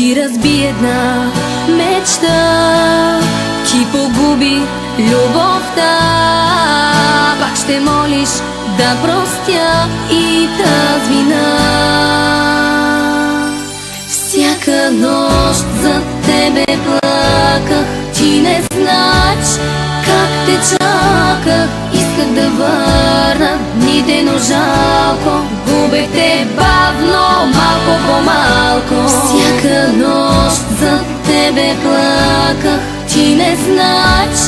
ти разби една мечта, ти погуби любовта. Пак ще молиш да простя и тази вина. Всяка нощ за тебе плаках, ти не знаеш как те чаках. Исках да върна дните, но жалко, губех те бавно, малко по малко. Всяка нощ за тебе плаках, ти не знаеш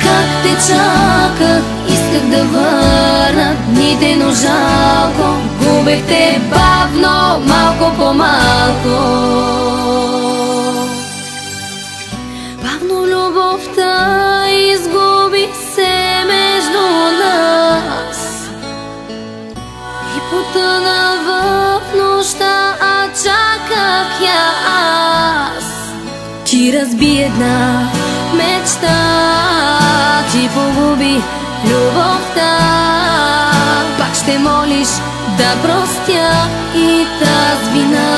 как те чаках. Исках да върна дните, но жалко, губех те бавно, малко по малко. Бавно любовта изгуби се между нас и потъна в нощта, а чаках я аз. Ти разби една мечта, ти погуби любовта. Пак ще молиш да простя и тази вина.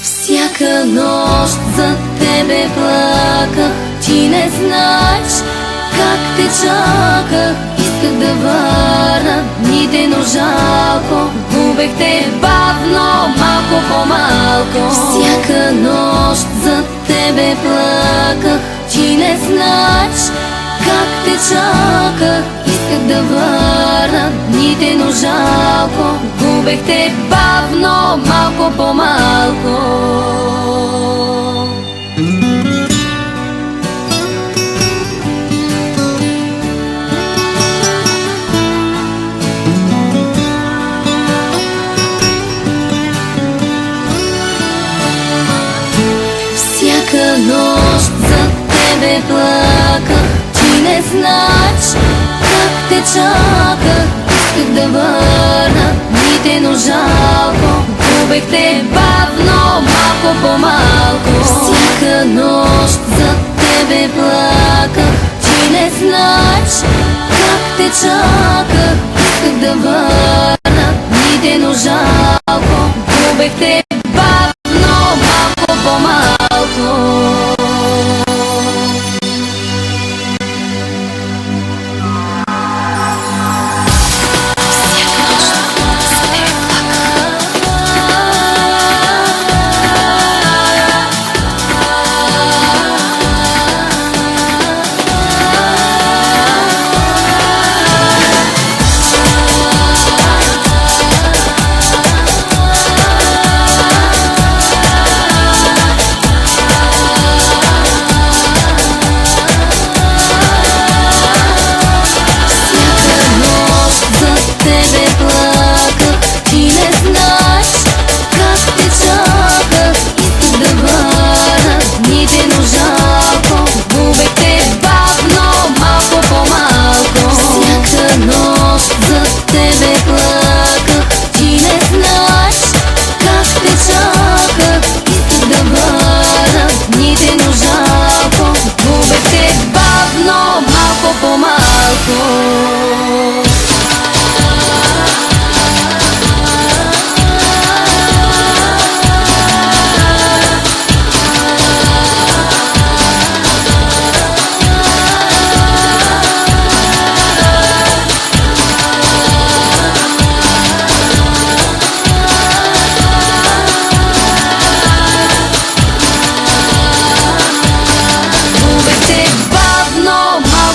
Всяка нощ за тебе плаках, ти не знаеш как те чаках. Исках да върна дните, но жалко, губех те бавно, малко по малко. Всяка нощ за тебе плаках, ти не знаеш как те чаках. Исках да върна дните, но жалко, губех те бавно, малко по малко. Всяка нощ за тебе плаках, ти не знаеш как те чаках. Исках да върна дните, но жалко, губех те бавно, малко по малко. Всяка нощ за тебе плаках, ти не знаеш как те чаках. Исках да върна дните, но жалко, губех те бавно, малко по малко.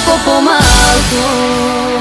Малко по малко.